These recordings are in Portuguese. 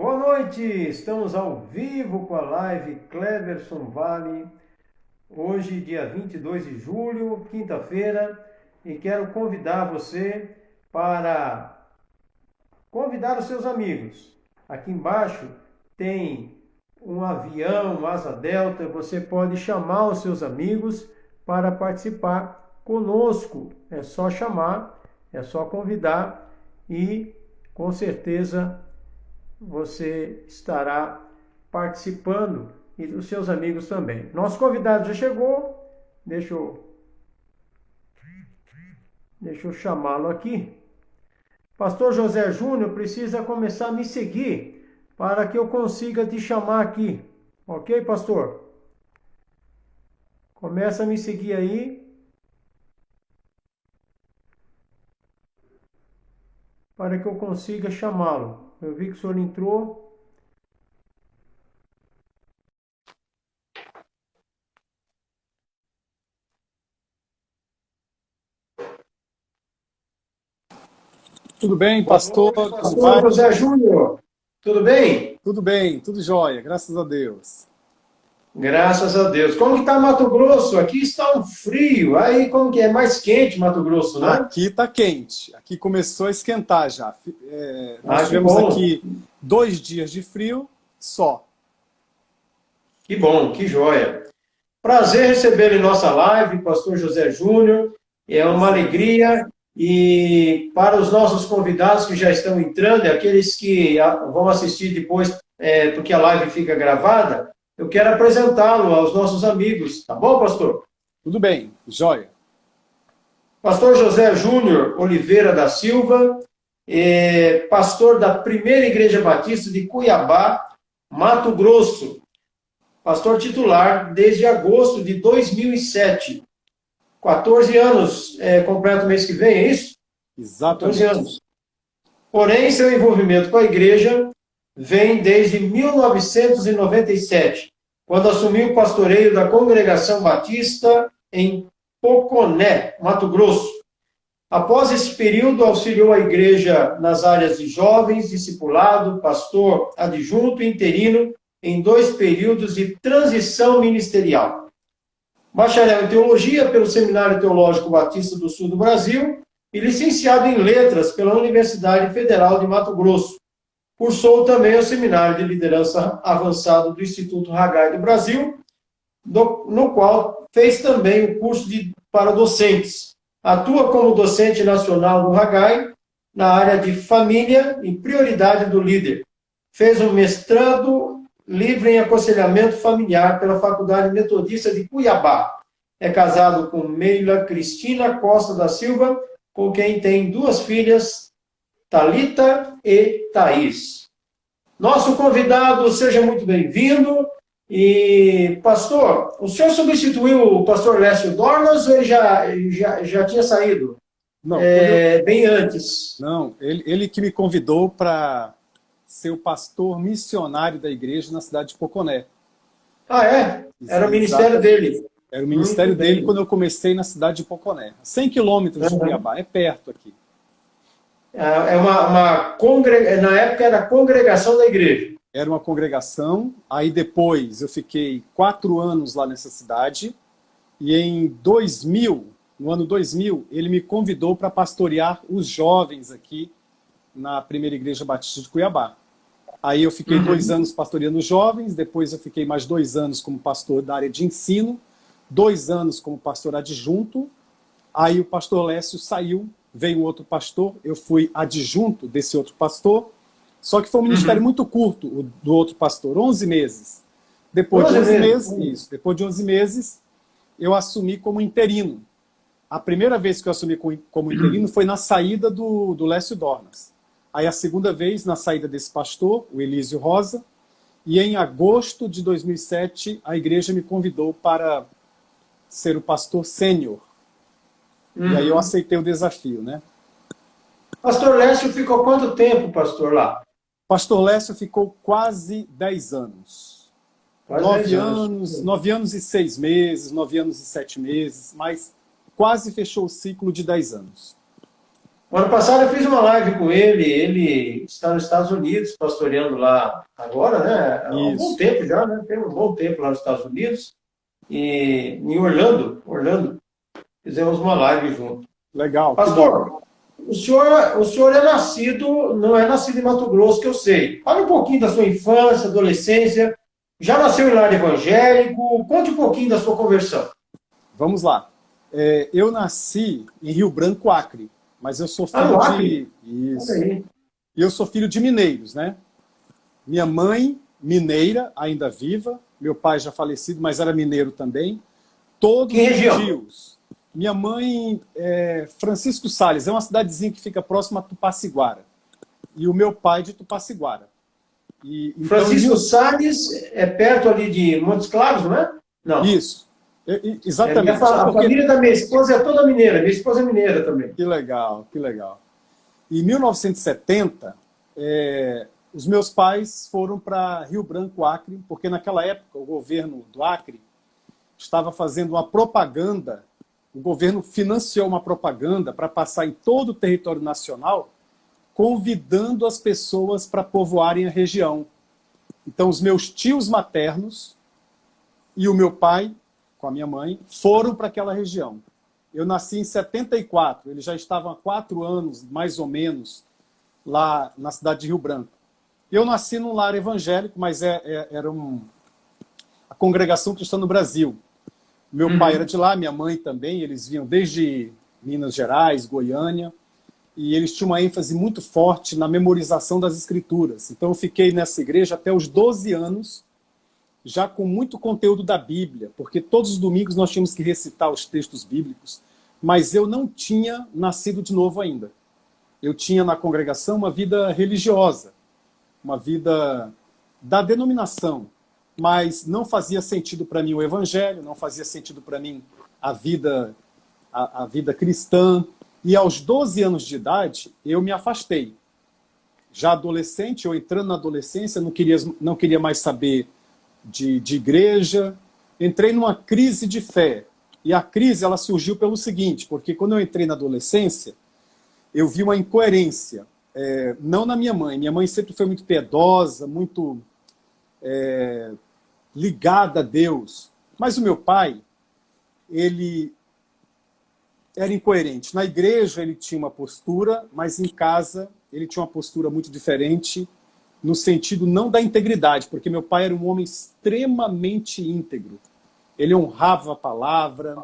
Boa noite, estamos ao vivo com a live Cleverson Vale, hoje dia 22 de julho, quinta-feira, e quero convidar você para convidar os seus amigos. Aqui embaixo tem um avião, um asa delta, você pode chamar os seus amigos para participar conosco. É só chamar, é só convidar e com certeza você estará participando e os seus amigos também. Nosso convidado já chegou, deixa eu chamá-lo aqui. Pastor José Júnior precisa começar a me seguir para que eu consiga te chamar aqui. Ok, pastor? Começa a me seguir aí para que eu consiga chamá-lo. Eu vi que o senhor entrou. Tudo bem, Boa pastor? noite, Como pastor vai? José Júnior. Tudo bem? Tudo bem, tudo jóia, graças a Deus. Graças a Deus. Como que tá Mato Grosso? Aqui está um frio. Aí como que é? Mais quente Mato Grosso, né? Aqui está quente, aqui começou a esquentar já. Nós Que tivemos bom. aqui 2 dias de frio só. Que bom, que joia. Prazer recebê-lo em nossa live, Pastor José Júnior. É uma alegria. E para os nossos convidados que já estão entrando, e aqueles que vão assistir depois, porque a live fica gravada, eu quero apresentá-lo aos nossos amigos. Tá bom, pastor? Tudo bem, jóia. Pastor José Júnior Oliveira da Silva, pastor da Primeira Igreja Batista de Cuiabá, Mato Grosso. Pastor titular desde agosto de 2007. 14 anos completo mês que vem, é isso? 14 Exatamente. anos. Porém, seu envolvimento com a igreja vem desde 1997, quando assumiu o pastoreio da Congregação Batista em Poconé, Mato Grosso. Após esse período, auxiliou a igreja nas áreas de jovens, discipulado, pastor adjunto e interino em 2 períodos de transição ministerial. Bacharel em Teologia pelo Seminário Teológico Batista do Sul do Brasil e licenciado em Letras pela Universidade Federal de Mato Grosso. Cursou também o Seminário de Liderança Avançado do Instituto Haggai do Brasil, no qual fez também o curso para docentes. Atua como docente nacional do Haggai na área de família e prioridade do líder. Fez um mestrado livre em aconselhamento familiar pela Faculdade Metodista de Cuiabá. É casado com Meila Cristina Costa da Silva, com quem tem 2 filhas, Thalita e Thaís. Nosso convidado, seja muito bem-vindo. E, pastor, o senhor substituiu o pastor Lécio Dornas ou ele já tinha saído? Não, bem antes. não, ele que me convidou para ser o pastor missionário da igreja na cidade de Poconé. Ah, é? Era o ministério dele. Era o ministério Muito bem. dele quando eu comecei na cidade de Poconé. 100 quilômetros de Cuiabá, é perto aqui. Na época era a congregação da igreja. Era uma congregação, aí depois eu fiquei 4 anos lá nessa cidade, e em 2000, no ano 2000, ele me convidou para pastorear os jovens aqui na Primeira Igreja Batista de Cuiabá. Aí eu fiquei 2 anos pastoreando os jovens, depois eu fiquei mais 2 anos como pastor da área de ensino, 2 anos como pastor adjunto, aí o pastor Lécio saiu, veio um outro pastor, eu fui adjunto desse outro pastor, só que foi um ministério muito curto, o do outro pastor, 11 meses. Depois de 11 meses, depois de 11 meses, eu assumi como interino. A primeira vez que eu assumi como interino foi na saída do Lécio Dornas. Aí a segunda vez, na saída desse pastor, o Elísio Rosa, e em agosto de 2007, a igreja me convidou para ser o pastor sênior. E aí eu aceitei o desafio, né? Pastor Lécio ficou quanto tempo, pastor, lá? Pastor Lécio ficou quase 10 anos. Quase 9 10 anos. anos, 9 anos e 6 meses, 9 anos e 7 meses, mas quase fechou o ciclo de 10 anos. O ano passado eu fiz uma live com ele, ele está nos Estados Unidos, pastoreando lá agora, né? Há um bom Isso. tempo já, né? Tem um bom tempo lá nos Estados Unidos. E em Orlando, fizemos uma live junto. Legal, que bom. Pastor, o senhor é nascido, não é nascido em Mato Grosso, que eu sei. Fale um pouquinho da sua infância, adolescência. Já nasceu em lar evangélico? Conte um pouquinho da sua conversão. Vamos lá. Eu nasci em Rio Branco, Acre, mas eu sou filho No Acre? Isso. Olha aí. E eu sou filho de mineiros, né? Minha mãe, mineira, ainda viva. Meu pai já falecido, mas era mineiro também. Todos Que os região? tios. Minha mãe é Francisco Sales, é uma cidadezinha que fica próxima a Tupaciguara. E o meu pai de Tupaciguara. Então, Francisco Sales é perto ali de Montes Claros, não é? Não. Isso. Exatamente. A família da minha esposa é toda mineira. Minha esposa é mineira também. Que legal, que legal. Em 1970, os meus pais foram para Rio Branco, Acre, porque naquela época o governo do Acre estava fazendo uma propaganda, o governo financiou uma propaganda para passar em todo o território nacional, convidando as pessoas para povoarem a região. Então, os meus tios maternos e o meu pai, com a minha mãe, foram para aquela região. Eu nasci em 74, eles já estavam há 4 anos, mais ou menos, lá na cidade de Rio Branco. Eu nasci num lar evangélico, mas era a Congregação Cristã no Brasil. Meu pai era de lá, minha mãe também, eles vinham desde Minas Gerais, Goiânia, e eles tinham uma ênfase muito forte na memorização das escrituras. Então eu fiquei nessa igreja até os 12 anos, já com muito conteúdo da Bíblia, porque todos os domingos nós tínhamos que recitar os textos bíblicos, mas eu não tinha nascido de novo ainda. Eu tinha na congregação uma vida religiosa, uma vida da denominação, mas não fazia sentido para mim o evangelho, não fazia sentido para mim a vida cristã. E aos 12 anos de idade, eu me afastei. Já adolescente, ou entrando na adolescência, não queria mais saber de igreja. Entrei numa crise de fé. E a crise ela surgiu pelo seguinte, porque quando eu entrei na adolescência, eu vi uma incoerência. Não na minha mãe. Minha mãe sempre foi muito piedosa, muito ligada a Deus. Mas o meu pai, ele era incoerente. Na igreja ele tinha uma postura, mas em casa ele tinha uma postura muito diferente, no sentido não da integridade, porque meu pai era um homem extremamente íntegro. Ele honrava a palavra,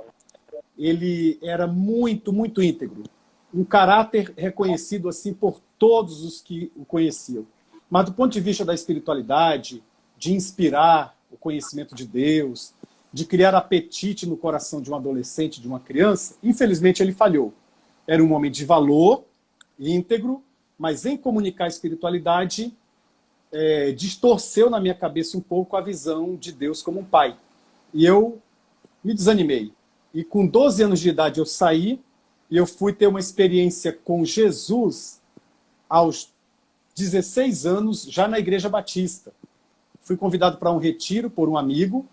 ele era muito, muito íntegro. Um caráter reconhecido assim por todos os que o conheciam. Mas do ponto de vista da espiritualidade, de inspirar o conhecimento de Deus, de criar apetite no coração de um adolescente, de uma criança, infelizmente ele falhou. Era um homem de valor, íntegro, mas em comunicar a espiritualidade, distorceu na minha cabeça um pouco a visão de Deus como um pai. E eu me desanimei. E com 12 anos de idade eu saí e eu fui ter uma experiência com Jesus aos 16 anos, já na Igreja Batista. Fui convidado para um retiro por um amigo.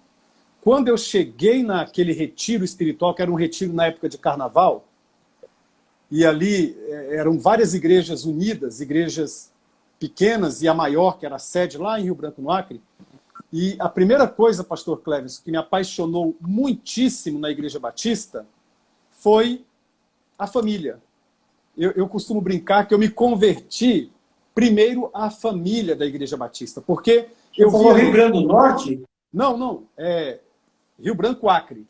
Quando eu cheguei naquele retiro espiritual, que era um retiro na época de carnaval, e ali eram várias igrejas unidas, igrejas pequenas e a maior, que era a sede lá em Rio Branco, no Acre. E a primeira coisa, pastor Cleves, que me apaixonou muitíssimo na Igreja Batista foi a família. Eu costumo brincar que eu me converti primeiro à família da Igreja Batista, porque eu via Rio Grande do Norte? Não, Rio Branco, Acre.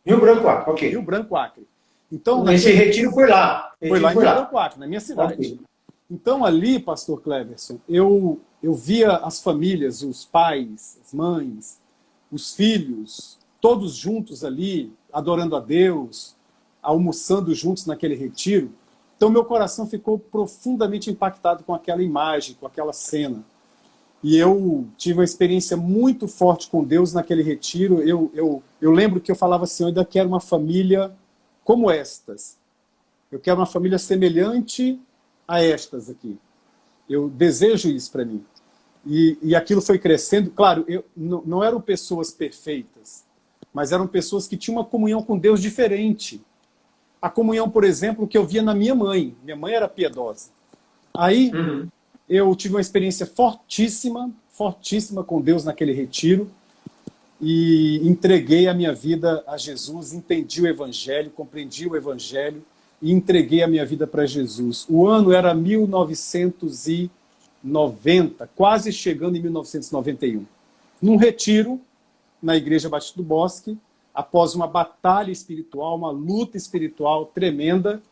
Rio Branco, Acre, ok. Rio Branco, Acre. Então, esse retiro foi lá. Foi lá em Rio Branco, Acre, na minha cidade. Okay. Então, ali, pastor Cleverson, eu via as famílias, os pais, as mães, os filhos, todos juntos ali, adorando a Deus, almoçando juntos naquele retiro. Então, meu coração ficou profundamente impactado com aquela imagem, com aquela cena. E eu tive uma experiência muito forte com Deus naquele retiro. Eu lembro que eu falava assim, eu ainda quero uma família como estas. Eu quero uma família semelhante a estas aqui. Eu desejo isso para mim. E aquilo foi crescendo. Claro, não eram pessoas perfeitas, mas eram pessoas que tinham uma comunhão com Deus diferente. a comunhão, por exemplo, que eu via na minha mãe. Minha mãe era piedosa. Aí eu tive uma experiência fortíssima, fortíssima com Deus naquele retiro e entreguei a minha vida a Jesus, entendi o Evangelho, compreendi o Evangelho e entreguei a minha vida para Jesus. O ano era 1990, quase chegando em 1991. Num retiro na Igreja Batista do Bosque, após uma batalha espiritual, uma luta espiritual tremenda,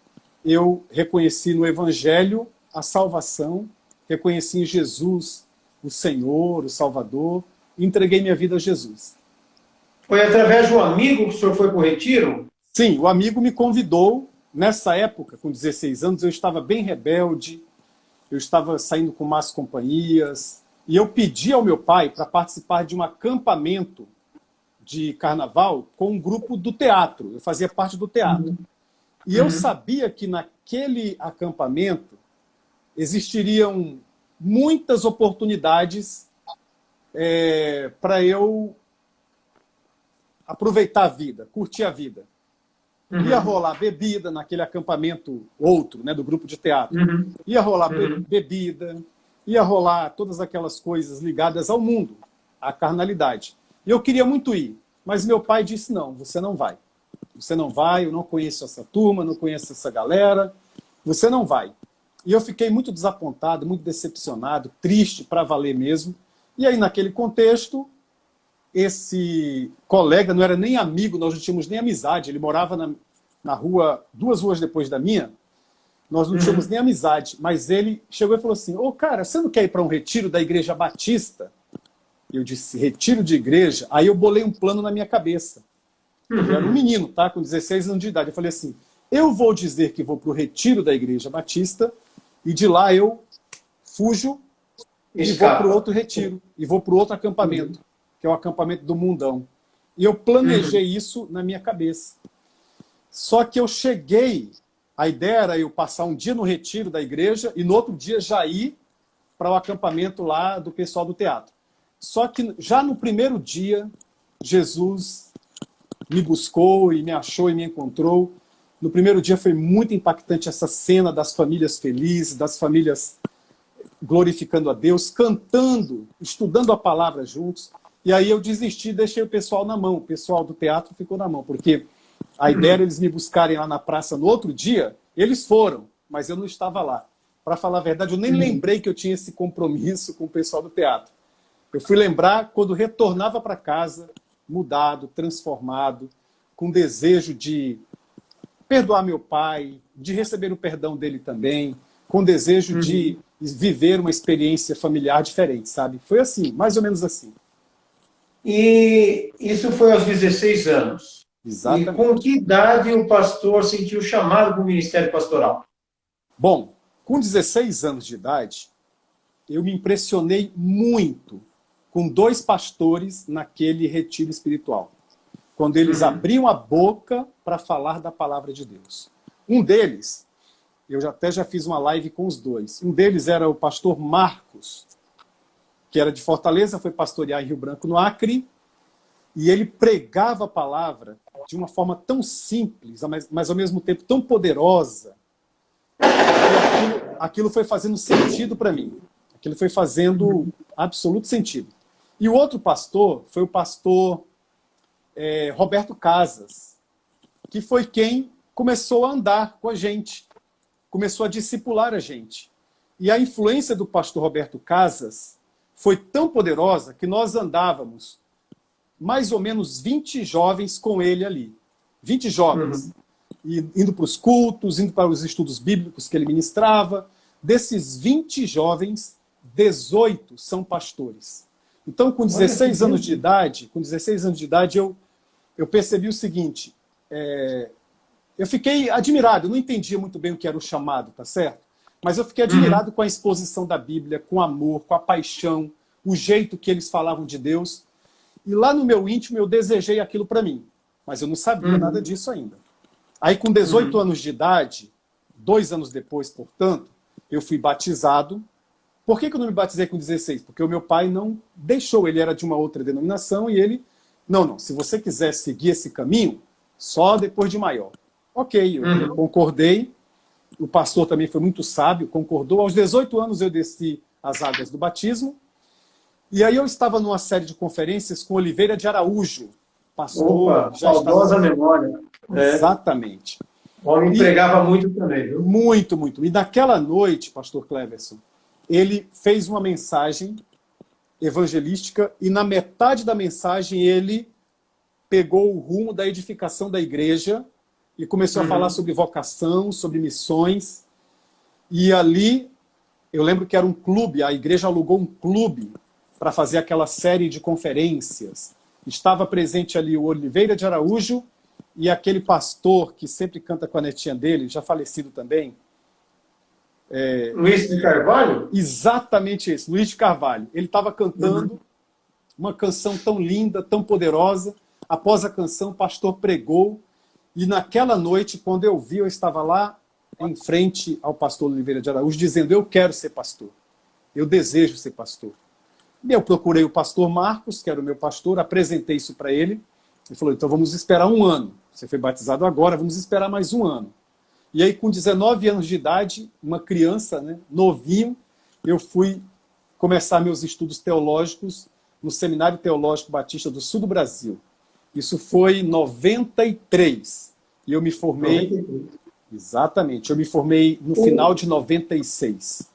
eu reconheci no Evangelho a salvação, reconheci em Jesus o Senhor, o Salvador, e entreguei minha vida a Jesus. Foi através de um amigo que o senhor foi para o retiro? Sim, o amigo me convidou. Nessa época, com 16 anos, eu estava bem rebelde, eu estava saindo com más companhias, e eu pedi ao meu pai para participar de um acampamento de carnaval com um grupo do teatro. Eu fazia parte do teatro. E eu sabia que naquele acampamento existiriam muitas oportunidades para eu aproveitar a vida, curtir a vida. Ia rolar bebida naquele acampamento outro, né, do grupo de teatro. Ia rolar bebida, ia rolar todas aquelas coisas ligadas ao mundo, à carnalidade. E eu queria muito ir, mas meu pai disse, não, você não vai. Você não vai, eu não conheço essa turma, não conheço essa galera, você não vai. E eu fiquei muito desapontado, muito decepcionado, triste para valer mesmo. E aí, naquele contexto, esse colega não era nem amigo, nós não tínhamos nem amizade, ele morava na rua, 2 ruas depois da minha, nós não tínhamos nem amizade, mas ele chegou e falou assim, ô cara, você não quer ir para um retiro da Igreja Batista? Eu disse, retiro de igreja? Aí eu bolei um plano na minha cabeça. Eu era um menino, tá? Com 16 anos de idade. Eu falei assim, eu vou dizer que vou para o retiro da Igreja Batista e de lá eu fujo e vou para o outro retiro, e vou para o outro acampamento, que é o acampamento do Mundão. E eu planejei isso na minha cabeça. Só que eu cheguei, a ideia era eu passar um dia no retiro da igreja e no outro dia já ir para o acampamento lá do pessoal do teatro. Só que já no primeiro dia, Jesus me buscou e me achou e me encontrou. No primeiro dia foi muito impactante essa cena das famílias felizes, das famílias glorificando a Deus, cantando, estudando a palavra juntos. E aí eu desisti e deixei o pessoal na mão. O pessoal do teatro ficou na mão, porque a ideia era eles me buscarem lá na praça no outro dia. Eles foram, mas eu não estava lá. Para falar a verdade, eu nem lembrei que eu tinha esse compromisso com o pessoal do teatro. Eu fui lembrar quando retornava para casa, mudado, transformado, com desejo de perdoar meu pai, de receber o perdão dele também, com desejo de viver uma experiência familiar diferente, sabe? Foi assim, mais ou menos assim. E isso foi aos 16 anos. Exatamente. E com que idade o pastor sentiu chamado para o ministério pastoral? Bom, com 16 anos de idade, eu me impressionei muito com 2 pastores naquele retiro espiritual. Quando eles abriam a boca para falar da palavra de Deus. Um deles, eu até já fiz uma live com os 2. Um deles era o pastor Marcos, que era de Fortaleza, foi pastorear em Rio Branco, no Acre, e ele pregava a palavra de uma forma tão simples, mas ao mesmo tempo tão poderosa, que aquilo foi fazendo sentido para mim. Aquilo foi fazendo absoluto sentido. E o outro pastor foi o pastor Roberto Casas, que foi quem começou a andar com a gente, começou a discipular a gente. E a influência do pastor Roberto Casas foi tão poderosa que nós andávamos mais ou menos 20 jovens com ele ali. 20 jovens. E indo para os cultos, indo para os estudos bíblicos que ele ministrava. Desses 20 jovens, 18 são pastores. Então, com 16 anos de idade, eu percebi o seguinte, eu fiquei admirado, eu não entendia muito bem o que era o chamado, tá certo? Mas eu fiquei admirado com a exposição da Bíblia, com o amor, com a paixão, o jeito que eles falavam de Deus. E lá no meu íntimo eu desejei aquilo para mim, mas eu não sabia nada disso ainda. Aí com 18 anos de idade, 2 anos depois, portanto, eu fui batizado. Por que eu não me batizei com 16? Porque o meu pai não deixou, ele era de uma outra denominação e ele, não, se você quiser seguir esse caminho, só depois de maior. Ok, eu concordei. O pastor também foi muito sábio, concordou. Aos 18 anos eu desci as águas do batismo. E aí eu estava numa série de conferências com Oliveira de Araújo, pastor. Opa, Já saudosa estava... memória. Exatamente. O homem E pregava muito também, viu? muito, muito. E naquela noite, pastor Cleverson, ele fez uma mensagem evangelística e na metade da mensagem ele pegou o rumo da edificação da igreja e começou a falar sobre vocação, sobre missões. E ali, eu lembro que era um clube, a igreja alugou um clube para fazer aquela série de conferências. Estava presente ali o Oliveira de Araújo e aquele pastor que sempre canta com a netinha dele, já falecido também. Luiz de Carvalho? Exatamente isso, Luiz de Carvalho. Ele estava cantando uma canção tão linda, tão poderosa. Após a canção, o pastor pregou. E naquela noite, quando eu vi, eu estava lá em frente ao pastor Oliveira de Araújo, dizendo, eu quero ser pastor. Eu desejo ser pastor. E eu procurei o pastor Marcos, que era o meu pastor, apresentei isso para ele. Ele falou, então vamos esperar 1 ano. Você foi batizado agora, vamos esperar mais 1 ano. E aí, com 19 anos de idade, uma criança, né, novinho, eu fui começar meus estudos teológicos no Seminário Teológico Batista do Sul do Brasil. Isso foi em 93. E eu me formei... 93. Exatamente. Eu me formei no final de 96.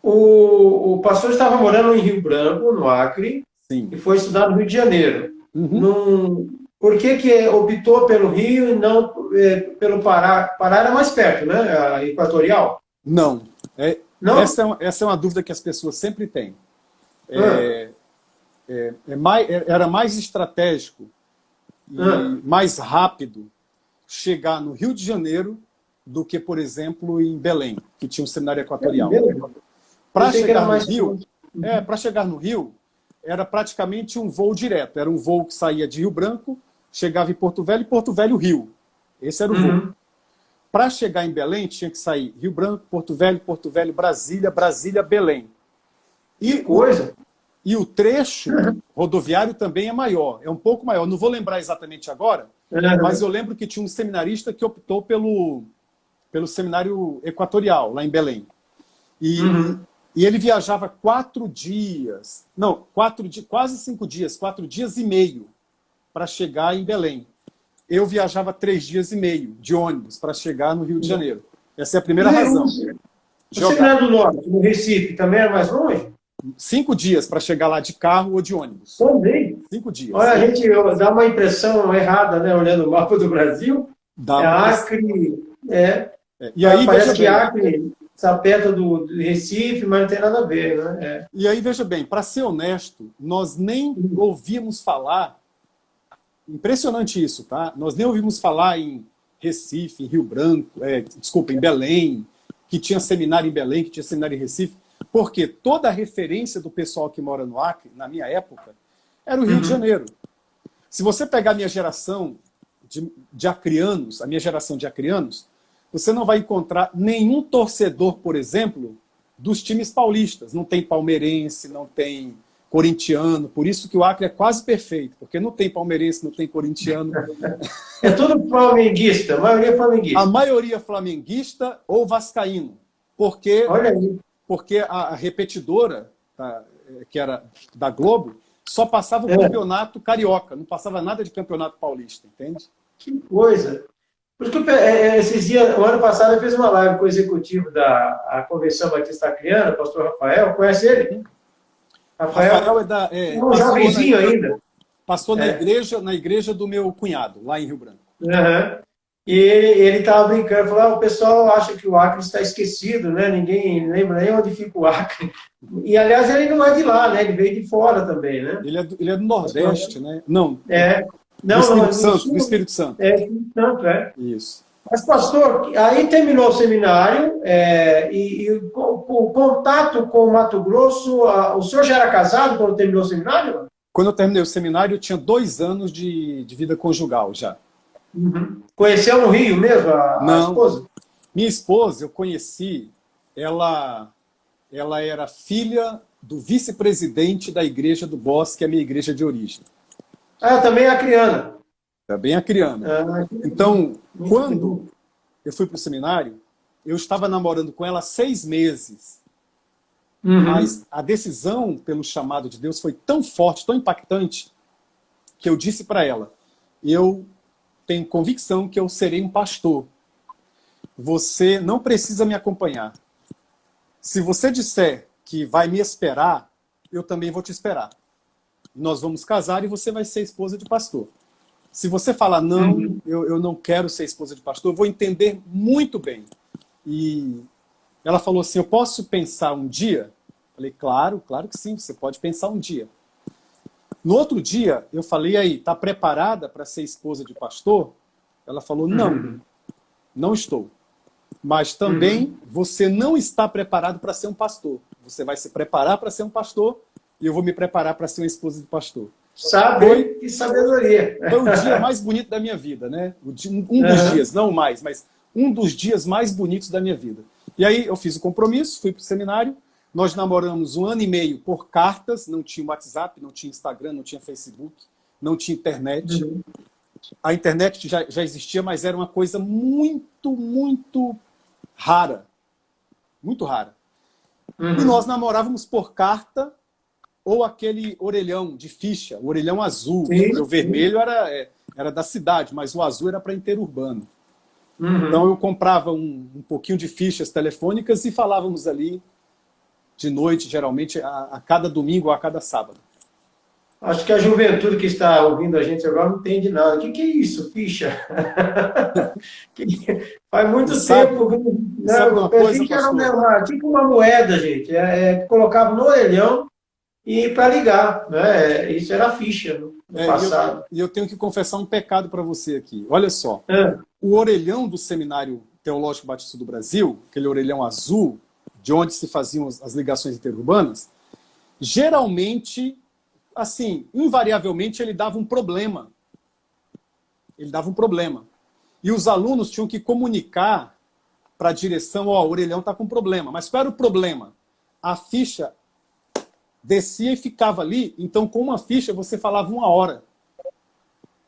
O pastor estava morando em Rio Branco, no Acre, Sim. E foi estudar no Rio de Janeiro. Por que optou pelo Rio e não pelo Pará? Pará era mais perto, né? A Equatorial? Não. Não? Essa é uma dúvida que as pessoas sempre têm. Era mais estratégico e mais rápido chegar no Rio de Janeiro do que, por exemplo, em Belém, que tinha um seminário equatorial. Para chegar no Rio, era praticamente um voo direto. Era um voo que saía de Rio Branco, chegava em Porto Velho e Porto Velho, Rio. Esse era o voo. Para chegar em Belém, tinha que sair Rio Branco, Porto Velho, Brasília, Brasília, Belém. Que coisa! E o trecho rodoviário também é maior, é um pouco maior. Não vou lembrar exatamente agora, mas eu lembro que tinha um seminarista que optou pelo seminário equatorial, lá em Belém. E ele viajava 4 dias, quase 5 dias, 4 dias e meio para chegar em Belém. Eu viajava 3 dias e meio de ônibus para chegar no Rio de Janeiro. Essa é a primeira razão. O Seminário do Norte, no Recife, também era mais longe? 5 dias para chegar lá de carro ou de ônibus. Também? 5 dias. Olha, a gente dá uma impressão errada, né? Olhando o mapa do Brasil. Acre, E aí, parece que Acre está perto do Recife, mas não tem nada a ver, né? E aí, veja bem, para ser honesto, nós nem ouvíamos falar, impressionante isso, tá? Nós nem ouvimos falar em Recife, em Rio Branco, em Belém, que tinha seminário em Belém, que tinha seminário em Recife, porque toda a referência do pessoal que mora no Acre, na minha época, era o Rio de Janeiro. Se você pegar a minha geração de acrianos, a minha geração de acrianos, você não vai encontrar nenhum torcedor, por exemplo, dos times paulistas. Não tem palmeirense, não tem corintiano. Por isso que o Acre é quase perfeito, porque não tem palmeirense, não tem corintiano. É tudo flamenguista, a maioria é flamenguista. A maioria flamenguista ou vascaíno. Porque a repetidora, que era da Globo, só passava o campeonato carioca, não passava nada de campeonato paulista, entende? Que coisa! Por isso que esses dias, o ano passado, eu fiz uma live com o executivo da Convenção Batista Acreana, o pastor Rafael. Conhece ele? Rafael é um jovenzinho ainda. Passou na igreja do meu cunhado, lá em Rio Branco. E ele estava brincando, falou, o pessoal acha que o Acre está esquecido, né? Ninguém lembra nem onde fica o Acre. E, aliás, ele não é de lá, né? Ele veio de fora também, né? Ele é do Nordeste, né? Não. Do Espírito Santo. Espírito Santo, Isso. Mas, pastor, aí terminou o seminário e o contato com o Mato Grosso, o senhor já era casado quando terminou o seminário? Quando eu terminei o seminário, eu tinha 2 anos de vida conjugal já. Conheceu no Rio mesmo a esposa? Minha esposa, eu conheci, ela era filha do vice-presidente da Igreja do Bosque, a minha igreja de origem. Também é acriana. Está bem acriano. Então, quando eu fui para o seminário, eu estava namorando com ela há 6 meses. Mas a decisão pelo chamado de Deus foi tão forte, tão impactante, que eu disse para ela, eu tenho convicção que eu serei um pastor. Você não precisa me acompanhar. Se você disser que vai me esperar, eu também vou te esperar. Nós vamos casar e você vai ser esposa de pastor. Se você falar, não, eu não quero ser esposa de pastor, eu vou entender muito bem. E ela falou assim, eu posso pensar um dia? Eu falei, claro que sim, você pode pensar um dia. No outro dia, eu falei, aí, tá preparada para ser esposa de pastor? Ela falou, não, não estou. Mas também você não está preparado para ser um pastor. Você vai se preparar para ser um pastor e eu vou me preparar para ser uma esposa de pastor. Sabe, que sabedoria. Foi o dia mais bonito da minha vida, né? Um dos dias, não mais, mas um dos dias mais bonitos da minha vida. E aí eu fiz o compromisso, fui para o seminário, nós namoramos 1 ano e meio por cartas, não tinha WhatsApp, não tinha Instagram, não tinha Facebook, não tinha internet. A internet já existia, mas era uma coisa muito, muito rara. Muito rara. E nós namorávamos por carta ou aquele orelhão de ficha, o orelhão azul. O vermelho era da cidade, mas o azul era para interurbano. Então eu comprava um pouquinho de fichas telefônicas e falávamos ali de noite, geralmente, a cada domingo ou a cada sábado. Acho que a juventude que está ouvindo a gente agora não entende nada. O que é isso, ficha? Faz muito tempo. Sabe uma coisa, ficha era tipo uma moeda, gente. Que colocava no orelhão e para ligar. Né? Isso era ficha no passado. E eu tenho que confessar um pecado para você aqui. Olha só. O orelhão do Seminário Teológico Batista do Brasil, aquele orelhão azul, de onde se faziam as ligações interurbanas, geralmente, assim, invariavelmente, ele dava um problema. Ele dava um problema. E os alunos tinham que comunicar para a direção, ó, o orelhão está com problema. Mas qual era o problema? A ficha descia e ficava ali, então com uma ficha você falava 1 hora.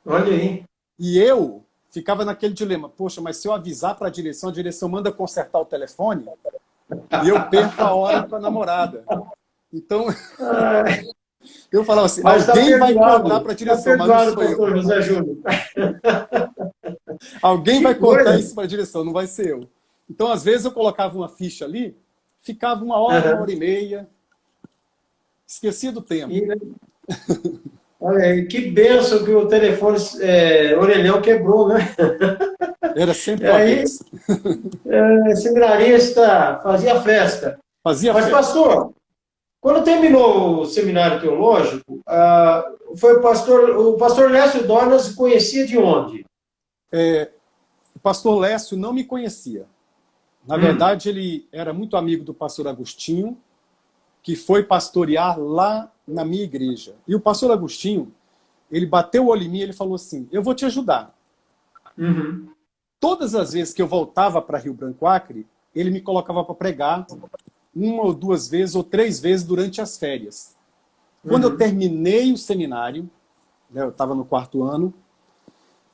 Olha aí. E eu ficava naquele dilema, poxa, mas se eu avisar para a direção manda consertar o telefone e eu perco a hora com a namorada. Então, eu falava assim, mas alguém vai contar para a direção, mas não sou eu. José Júnior. Alguém vai contar isso para a direção, não vai ser eu. Então, às vezes, eu colocava uma ficha ali, ficava 1 hora, 1 hora e meia, esquecia do tempo. Olha aí, que benção que o telefone orelhão quebrou, né? Era sempre uma vez. Seminarista fazia festa. Mas, pastor, quando terminou o seminário teológico, o pastor Lécio Dornas conhecia de onde? O pastor Lécio não me conhecia. Na verdade, ele era muito amigo do pastor Agostinho, que foi pastorear lá na minha igreja. E o pastor Agostinho, ele bateu o olho em mim e ele falou assim, eu vou te ajudar. Todas as vezes que eu voltava para Rio Branco Acre, ele me colocava para pregar 1 ou 2 vezes ou 3 vezes durante as férias. Quando eu terminei o seminário, né, eu estava no 4º ano,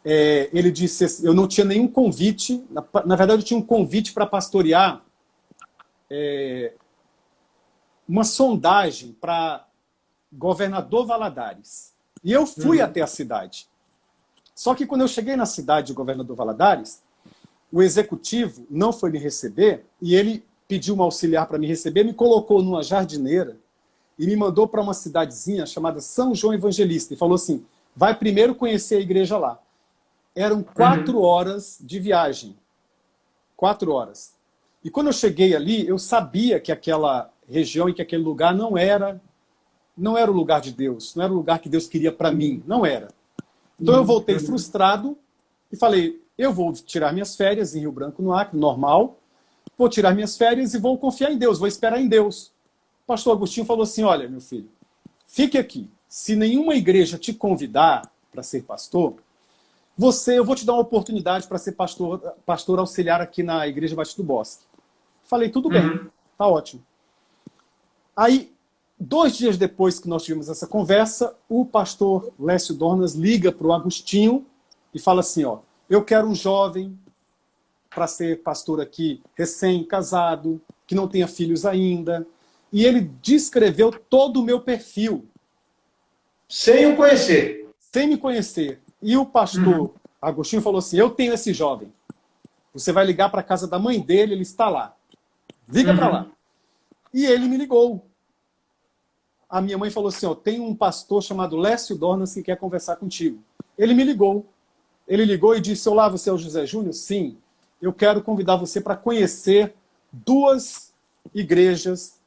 ele disse, eu não tinha nenhum convite, na verdade eu tinha um convite para pastorear uma sondagem para Governador Valadares. E eu fui até a cidade. Só que quando eu cheguei na cidade de Governador Valadares, o executivo não foi me receber e ele pediu um auxiliar para me receber, me colocou numa jardineira e me mandou para uma cidadezinha chamada São João Evangelista e falou assim, vai primeiro conhecer a igreja lá. Eram 4 horas de viagem. 4 horas. E quando eu cheguei ali, eu sabia que aquela região e que aquele lugar não era o lugar de Deus, não era o lugar que Deus queria para mim, não era. Então eu voltei frustrado e falei, eu vou tirar minhas férias em Rio Branco, no Acre, normal, vou tirar minhas férias e vou confiar em Deus, vou esperar em Deus. O pastor Agostinho falou assim, olha, meu filho, fique aqui. Se nenhuma igreja te convidar para ser pastor, eu vou te dar uma oportunidade para ser pastor auxiliar aqui na Igreja Batista do Bosque. Falei, tudo bem, tá ótimo. Aí, 2 dias depois que nós tivemos essa conversa, o pastor Lécio Dornas liga para o Agostinho e fala assim, ó, eu quero um jovem para ser pastor aqui, recém-casado, que não tenha filhos ainda. E ele descreveu todo o meu perfil. Sem o conhecer. Sem me conhecer. E o pastor Agostinho falou assim, eu tenho esse jovem. Você vai ligar para a casa da mãe dele, ele está lá. Liga para lá. E ele me ligou. A minha mãe falou assim, ó, tem um pastor chamado Lécio Dornas que quer conversar contigo. Ele me ligou. Ele ligou e disse, olá, você é o José Júnior? Sim. Eu quero convidar você para conhecer 2 igrejas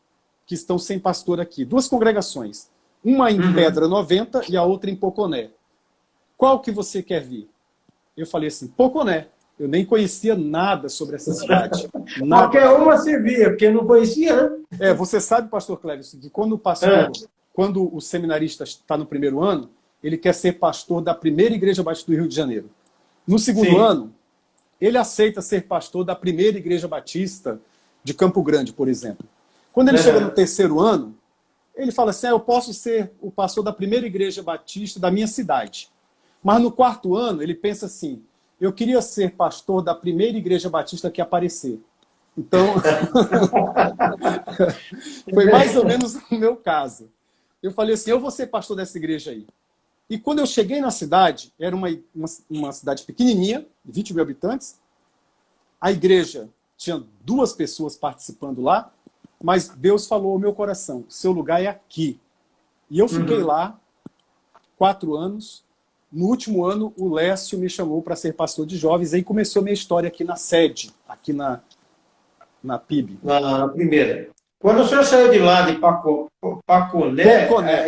que estão sem pastor aqui. 2 congregações. Uma em Pedra 90 e a outra em Poconé. Qual que você quer vir? Eu falei assim, Poconé. Eu nem conhecia nada sobre essa cidade. Nada. Qualquer uma servia, porque não conhecia, né? Você sabe, pastor Cleves, que quando o seminarista está no primeiro ano, ele quer ser pastor da primeira igreja batista do Rio de Janeiro. No segundo ano, ele aceita ser pastor da primeira igreja batista de Campo Grande, por exemplo. Quando ele chega no terceiro ano, ele fala assim, eu posso ser o pastor da primeira igreja batista da minha cidade. Mas no quarto ano, ele pensa assim, eu queria ser pastor da primeira igreja batista que aparecer. Então, foi mais ou menos o meu caso. Eu falei assim, eu vou ser pastor dessa igreja aí. E quando eu cheguei na cidade, era uma cidade pequenininha, 20 mil habitantes, a igreja tinha 2 pessoas participando lá, mas Deus falou ao meu coração, seu lugar é aqui. E eu fiquei lá 4 anos. No último ano, o Lécio me chamou para ser pastor de jovens, aí começou a minha história aqui na sede, aqui na PIB. Na primeira. Quando o senhor saiu de lá de Poconé,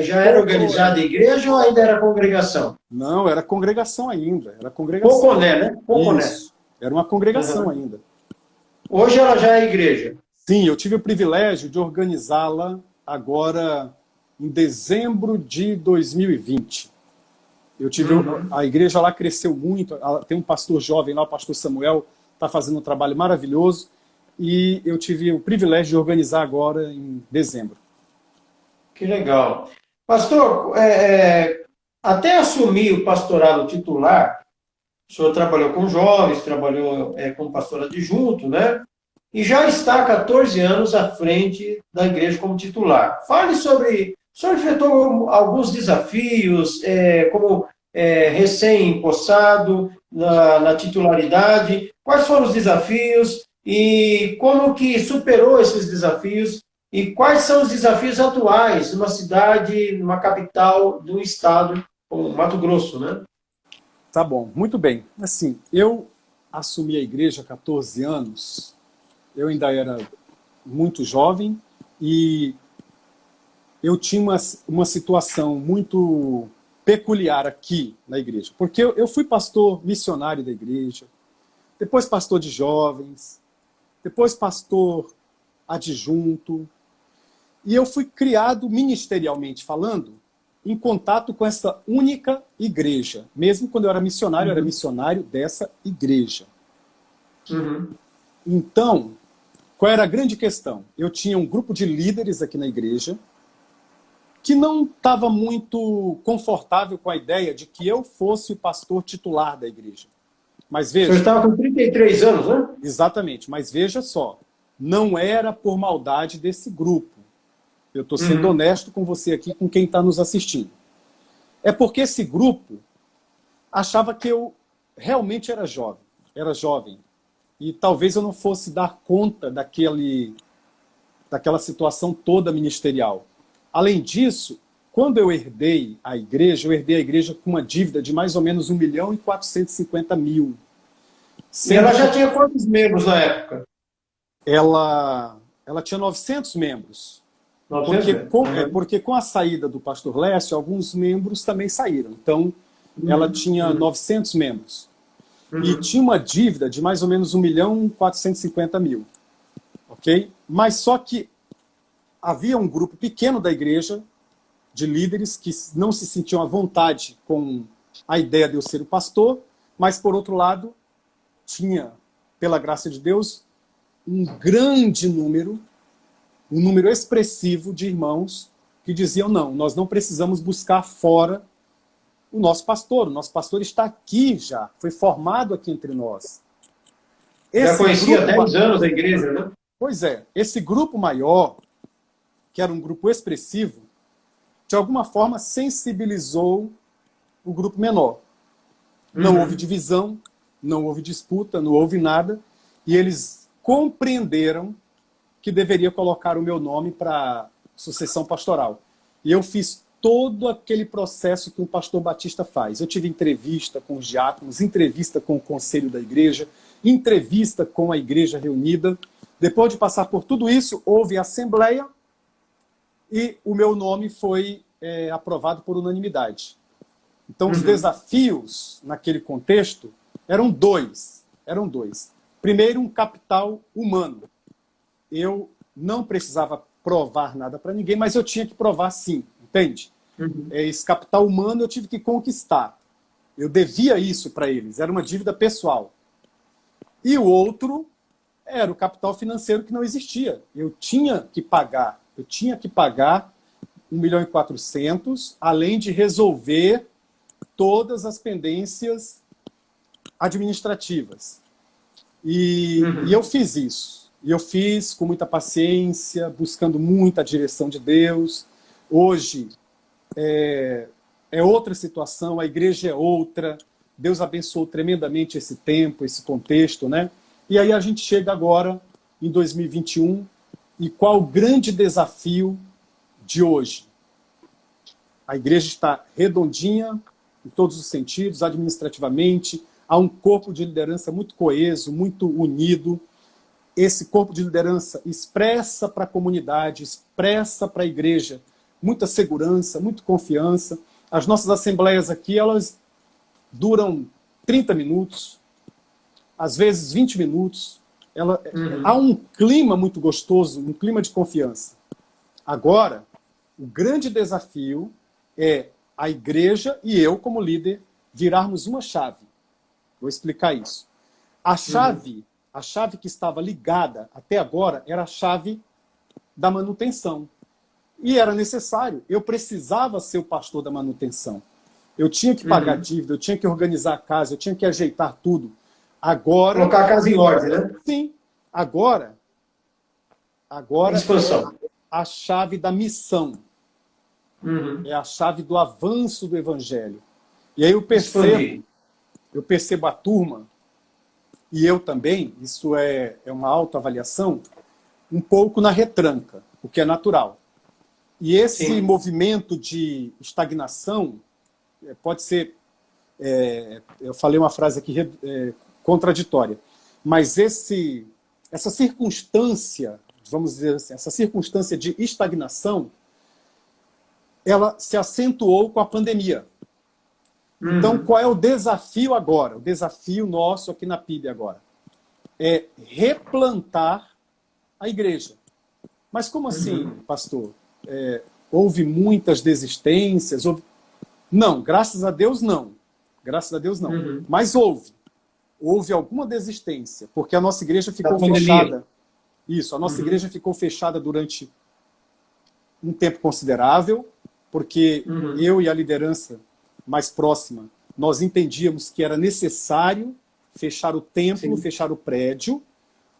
já era organizada a igreja ou ainda era congregação? Não, era congregação ainda. Era congregação. Poconé, né? Poconé. Isso. Era uma congregação ainda. Hoje ela já é igreja? Sim, eu tive o privilégio de organizá-la agora em dezembro de 2020. Eu tive a igreja lá cresceu muito, tem um pastor jovem lá, o pastor Samuel, está fazendo um trabalho maravilhoso, e eu tive o privilégio de organizar agora em dezembro. Que legal. Pastor, até assumir o pastorado titular, o senhor trabalhou com jovens, trabalhou como pastor adjunto, né? E já está há 14 anos à frente da igreja como titular. Fale sobre... O senhor enfrentou alguns desafios, como recém-possado na titularidade. Quais foram os desafios e como que superou esses desafios? E quais são os desafios atuais numa cidade, numa capital do estado, como Mato Grosso, né? Tá bom, muito bem. Assim, eu assumi a igreja há 14 anos, eu ainda era muito jovem e eu tinha uma situação muito peculiar aqui na igreja. Porque eu fui pastor missionário da igreja, depois pastor de jovens, depois pastor adjunto, e eu fui criado ministerialmente falando em contato com essa única igreja. Mesmo quando eu era missionário, eu era missionário dessa igreja. Então, qual era a grande questão? Eu tinha um grupo de líderes aqui na igreja que não estava muito confortável com a ideia de que eu fosse o pastor titular da igreja. Mas veja... O senhor estava com 33 anos, né? Exatamente, mas veja só, não era por maldade desse grupo. Eu estou sendo honesto com você aqui, com quem está nos assistindo. É porque esse grupo achava que eu realmente era jovem. E talvez eu não fosse dar conta daquela situação toda ministerial. Além disso, quando eu herdei a igreja com uma dívida de mais ou menos 1.450.000. E ela já tinha quantos membros na época? Ela tinha 900 membros. 900? Porque com a saída do pastor Lécio, alguns membros também saíram. Então, ela tinha 900 membros. E tinha uma dívida de mais ou menos 1.450.000. Ok? Mas só que havia um grupo pequeno da igreja, de líderes, que não se sentiam à vontade com a ideia de eu ser o pastor, mas, por outro lado, tinha, pela graça de Deus, um grande número, um número expressivo de irmãos que diziam, não, nós não precisamos buscar fora o nosso pastor está aqui já, foi formado aqui entre nós. Já conhecia há grupo 10 anos a igreja, né? Pois é, esse grupo maior, que era um grupo expressivo, de alguma forma sensibilizou o grupo menor. Não houve divisão, não houve disputa, não houve nada, e eles compreenderam que deveria colocar o meu nome para sucessão pastoral. E eu fiz todo aquele processo que um pastor batista faz. Eu tive entrevista com os diáconos, entrevista com o conselho da igreja, entrevista com a igreja reunida. Depois de passar por tudo isso, houve assembleia e o meu nome foi aprovado por unanimidade. Então, os desafios naquele contexto eram dois. Primeiro, um capital humano. Eu não precisava provar nada para ninguém, mas eu tinha que provar sim, entende? Esse capital humano eu tive que conquistar. Eu devia isso para eles, era uma dívida pessoal. E o outro era o capital financeiro que não existia. Eu tinha que pagar 1.400.000, além de resolver todas as pendências administrativas. E eu fiz isso. E eu fiz com muita paciência, buscando muita direção de Deus. Hoje é outra situação, a igreja é outra. Deus abençoou tremendamente esse tempo, esse contexto, né? E aí a gente chega agora, em 2021, e qual o grande desafio de hoje? A igreja está redondinha, em todos os sentidos, administrativamente, há um corpo de liderança muito coeso, muito unido. Esse corpo de liderança expressa para a comunidade, expressa para a igreja muita segurança, muita confiança. As nossas assembleias aqui, elas duram 30 minutos, às vezes 20 minutos. Há um clima muito gostoso, um clima de confiança. Agora, o grande desafio é a igreja e eu, como líder, virarmos uma chave. Vou explicar isso. A chave que estava ligada até agora era a chave da manutenção. E era necessário. Eu precisava ser o pastor da manutenção. Eu tinha que pagar dívida, eu tinha que organizar a casa, eu tinha que ajeitar tudo. Agora... Colocar a casa em ordem, né? Sim. Agora expansão. é a chave da missão. É a chave do avanço do evangelho. E aí eu percebo a turma, e eu também, isso é uma autoavaliação, um pouco na retranca, o que é natural. E esse movimento de estagnação pode ser, eu falei uma frase aqui contraditória, mas essa circunstância, vamos dizer assim, essa circunstância de estagnação, ela se acentuou com a pandemia. Então, qual é o desafio agora? O desafio nosso aqui na PIB agora é replantar a igreja. Mas como assim, pastor? Houve muitas desistências? Não, graças a Deus não. Graças a Deus não. Mas houve alguma desistência, porque a nossa igreja ficou fechada. Isso, a nossa igreja ficou fechada durante um tempo considerável, porque eu e a liderança mais próxima, nós entendíamos que era necessário fechar o templo, fechar o prédio.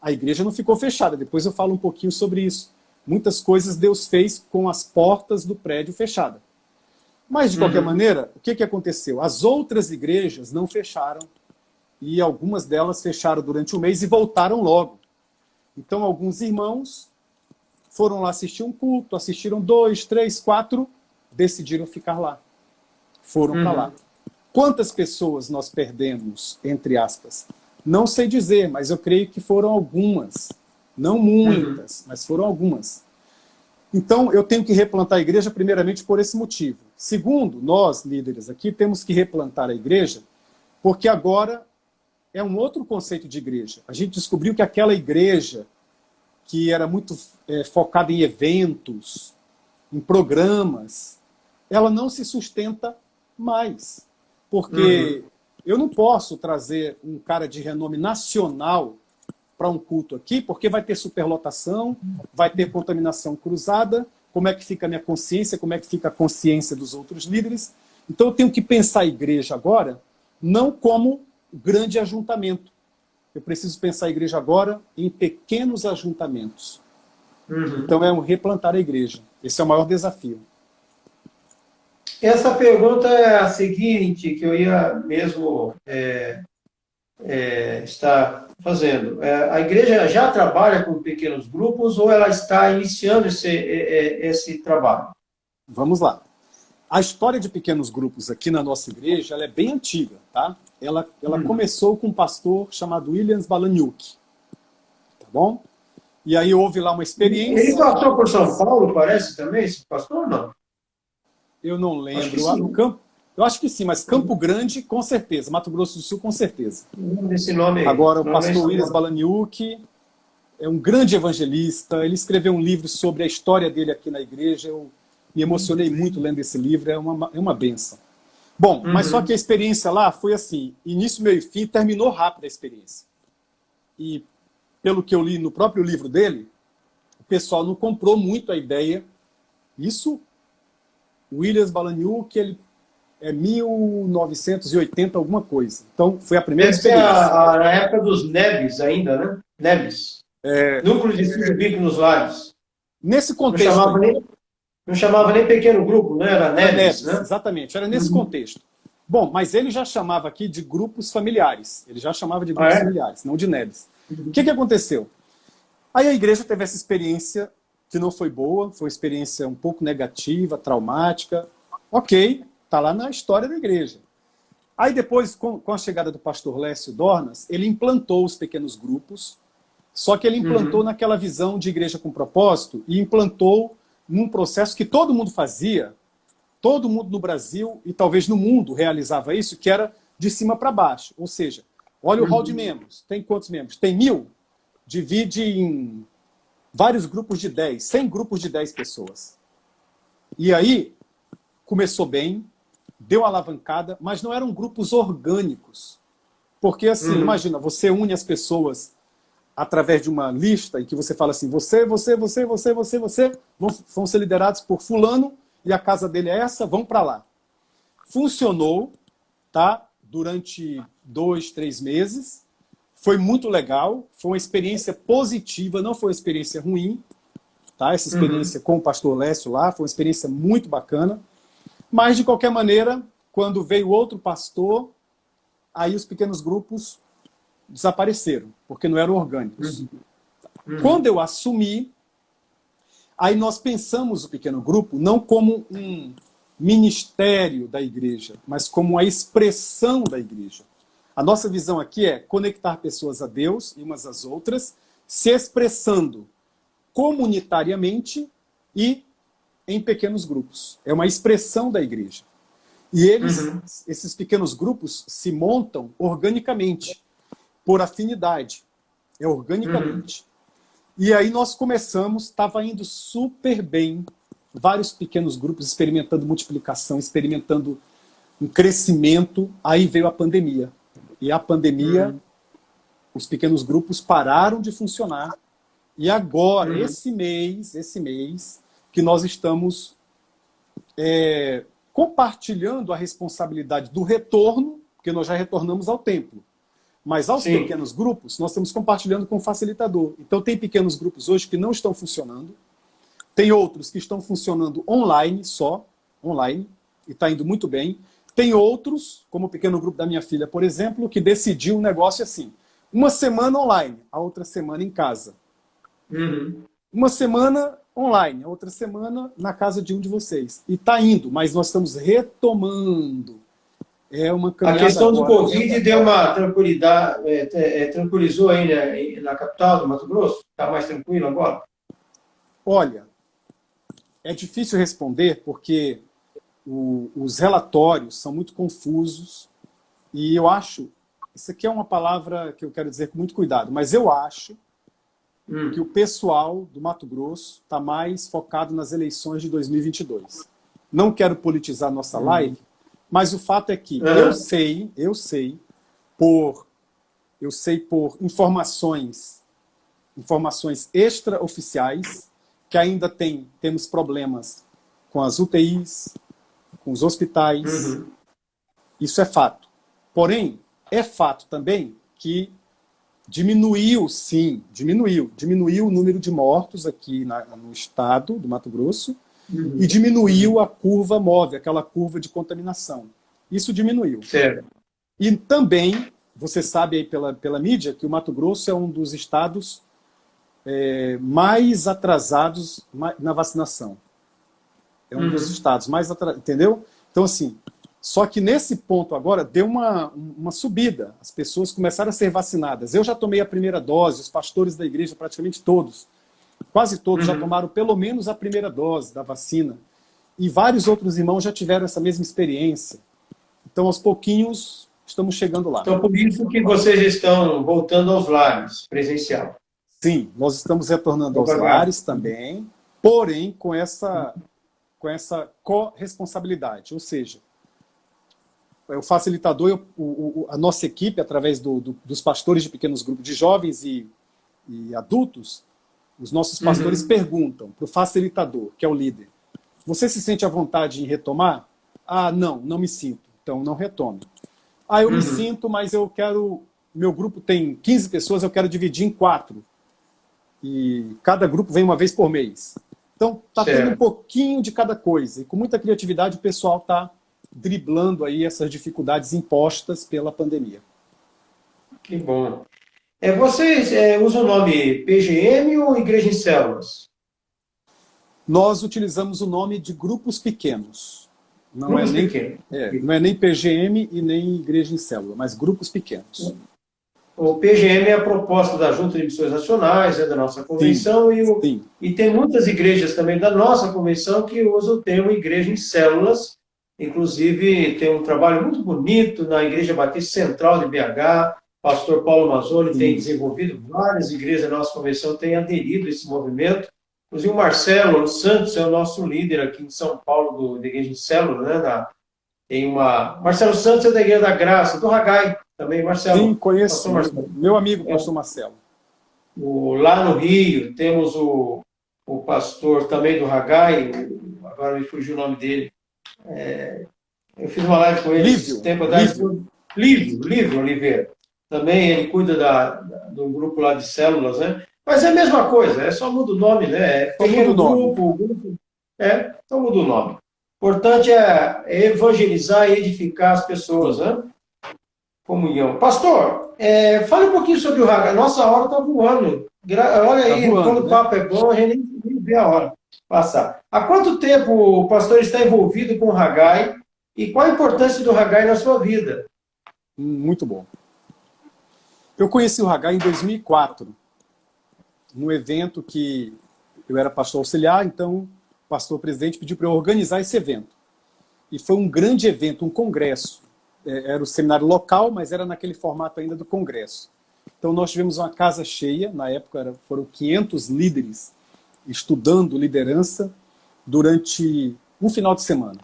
A igreja não ficou fechada, depois eu falo um pouquinho sobre isso. Muitas coisas Deus fez com as portas do prédio fechadas. Mas, de qualquer maneira, o que aconteceu? As outras igrejas não fecharam, e algumas delas fecharam durante um mês e voltaram logo. Então, alguns irmãos foram lá assistir um culto, assistiram 2, 3, 4, decidiram ficar lá. Foram para lá. Quantas pessoas nós perdemos, entre aspas? Não sei dizer, mas eu creio que foram algumas. Não muitas, mas foram algumas. Então, eu tenho que replantar a igreja, primeiramente, por esse motivo. Segundo, nós, líderes aqui, temos que replantar a igreja, porque agora é um outro conceito de igreja. A gente descobriu que aquela igreja que era muito focada em eventos, em programas, ela não se sustenta mais. Porque eu não posso trazer um cara de renome nacional para um culto aqui, porque vai ter superlotação, vai ter contaminação cruzada, como é que fica a minha consciência, como é que fica a consciência dos outros líderes. Então eu tenho que pensar a igreja agora não como grande ajuntamento. Eu preciso pensar a igreja agora em pequenos ajuntamentos. Uhum. Então é um replantar a igreja. Esse é o maior desafio. Essa pergunta é a seguinte, que eu ia mesmo estar fazendo. A igreja já trabalha com pequenos grupos ou ela está iniciando esse trabalho? Vamos lá. A história de pequenos grupos aqui na nossa igreja ela é bem antiga, tá? Ela começou com um pastor chamado Williams Balaniuk, tá bom? E aí houve lá uma experiência. Ele passou por São Paulo, parece também, esse pastor, não? Eu não lembro. Acho que sim. Eu acho que sim, mas Campo Grande, com certeza. Mato Grosso do Sul, com certeza. Esse nome aí. Agora, o Nome pastor é Williams Balaniuk é um grande evangelista. Ele escreveu um livro sobre a história dele aqui na igreja. Eu me emocionei muito lendo esse livro. É uma benção. Bom, mas só que a experiência lá foi assim, início, meio e fim, terminou rápido a experiência. E, pelo que eu li no próprio livro dele, o pessoal não comprou muito a ideia. Isso, Williams Balaniuk, ele é 1980 alguma coisa. Então, foi a primeira experiência. Na época dos NEBs ainda, né? NEBs. Núcleo de Estudo Bíblico nos Lares. Nesse contexto... Não chamava nem pequeno grupo, né? Era NEBs, né? Exatamente, era nesse contexto. Bom, mas ele já chamava aqui de grupos familiares. Ele já chamava de grupos familiares, não de NEBs. O que aconteceu? Aí a igreja teve essa experiência que não foi boa, foi uma experiência um pouco negativa, traumática. Ok, está lá na história da igreja. Aí depois, com a chegada do pastor Lécio Dornas, ele implantou os pequenos grupos, só que ele implantou naquela visão de igreja com propósito e implantou num processo que todo mundo fazia, todo mundo no Brasil e talvez no mundo realizava isso, que era de cima para baixo. Ou seja, olha o hall de membros. Tem quantos membros? Tem 1000. Divide em vários grupos de 10, 100 grupos de 10 pessoas. E aí, começou bem, deu alavancada, mas não eram grupos orgânicos. Porque, assim, imagina, você une as pessoas através de uma lista em que você fala assim, você vão ser liderados por fulano e a casa dele é essa, vão para lá. Funcionou, tá? Durante 2, 3 meses. Foi muito legal, foi uma experiência positiva, não foi uma experiência ruim, tá? Essa experiência com o pastor Lécio lá, foi uma experiência muito bacana. Mas, de qualquer maneira, quando veio outro pastor, aí os pequenos grupos desapareceram, porque não eram orgânicos. Quando eu assumi, aí nós pensamos o pequeno grupo não como um ministério da igreja, mas como a expressão da igreja. A nossa visão aqui é conectar pessoas a Deus e umas às outras, se expressando comunitariamente e em pequenos grupos. É uma expressão da igreja. E esses pequenos grupos se montam organicamente, por afinidade, organicamente. E aí nós começamos, estava indo super bem, vários pequenos grupos experimentando multiplicação, experimentando um crescimento, aí veio a pandemia. E a pandemia, os pequenos grupos pararam de funcionar, e agora, esse mês, que nós estamos compartilhando a responsabilidade do retorno, porque nós já retornamos ao templo. Mas aos pequenos grupos, nós estamos compartilhando com o facilitador. Então, tem pequenos grupos hoje que não estão funcionando. Tem outros que estão funcionando online, e está indo muito bem. Tem outros, como o pequeno grupo da minha filha, por exemplo, que decidiu um negócio assim. Uma semana online, a outra semana em casa. Uma semana online, a outra semana na casa de um de vocês. E está indo, mas nós estamos retomando. É uma caminhada. A questão do Covid deu uma tranquilidade, tranquilizou aí na capital do Mato Grosso? Está mais tranquilo agora? Olha, é difícil responder porque os relatórios são muito confusos e eu acho, isso aqui é uma palavra que eu quero dizer com muito cuidado, mas eu acho que o pessoal do Mato Grosso está mais focado nas eleições de 2022. Não quero politizar nossa live, mas o fato é que eu sei por informações extraoficiais que ainda temos problemas com as UTIs, com os hospitais. Uhum. Isso é fato. Porém, é fato também que diminuiu, sim, diminuiu o número de mortos aqui no estado do Mato Grosso e diminuiu a curva móvel, aquela curva de contaminação. Isso diminuiu. Certo. E também, você sabe aí pela mídia, que o Mato Grosso é um dos estados mais atrasados na vacinação. É um dos estados mais atrasados, entendeu? Então, assim, só que nesse ponto agora deu uma subida. As pessoas começaram a ser vacinadas. Eu já tomei a primeira dose, os pastores da igreja, praticamente todos, quase todos já tomaram pelo menos a primeira dose da vacina. E vários outros irmãos já tiveram essa mesma experiência. Então, aos pouquinhos, estamos chegando lá. Então, por isso que vocês estão voltando aos lares, presencial. Sim, nós estamos retornando aos lares também, porém com essa corresponsabilidade. Ou seja, o facilitador, a nossa equipe, através dos pastores de pequenos grupos de jovens e adultos, os nossos pastores perguntam para o facilitador, que é o líder, você se sente à vontade em retomar? Ah, não me sinto. Então, não retome. Ah, eu me sinto, mas eu quero... Meu grupo tem 15 pessoas, eu quero dividir em 4. E cada grupo vem uma vez por mês. Então, está tendo um pouquinho de cada coisa. E com muita criatividade, o pessoal está driblando aí essas dificuldades impostas pela pandemia. Que bom. Vocês usam o nome PGM ou Igreja em Células? Nós utilizamos o nome de grupos pequenos. Não Grupos é nem, pequenos. Não é nem PGM e nem Igreja em Célula, mas grupos pequenos. O PGM é a proposta da Junta de Missões Nacionais, da nossa convenção, e tem muitas igrejas também da nossa convenção que usam o termo Igreja em Células. Inclusive, tem um trabalho muito bonito na Igreja Batista Central de BH. O pastor Paulo Mazzoni tem desenvolvido, várias igrejas da nossa convenção têm aderido a esse movimento. Inclusive, o Marcelo Santos é o nosso líder aqui em São Paulo, da Igreja em Célula, né? Marcelo Santos é da Igreja da Graça, do Hagai também, Marcelo. Sim, conheço. Meu amigo, pastor Marcelo. Lá no Rio, temos o pastor também do Hagai, agora me fugiu o nome dele. Eu fiz uma live com ele esse tempo atrás. Lívio Oliveira. Também ele cuida do grupo lá de células, né? Mas é a mesma coisa, só muda o nome, né? Pequeno grupo. Só muda o nome. O importante é evangelizar e edificar as pessoas, né? Comunhão. Pastor, fale um pouquinho sobre o Hagai. Nossa hora está voando. Olha aí, quando o papo é bom, a gente nem vê a hora passar. Há quanto tempo o pastor está envolvido com o Hagai e qual a importância do Hagai na sua vida? Muito bom. Eu conheci o Hagai em 2004, num evento que eu era pastor auxiliar, então o pastor presidente pediu para eu organizar esse evento. E foi um grande evento, um congresso. Era o seminário local, mas era naquele formato ainda do congresso. Então nós tivemos uma casa cheia, na época foram 500 líderes estudando liderança durante um final de semana.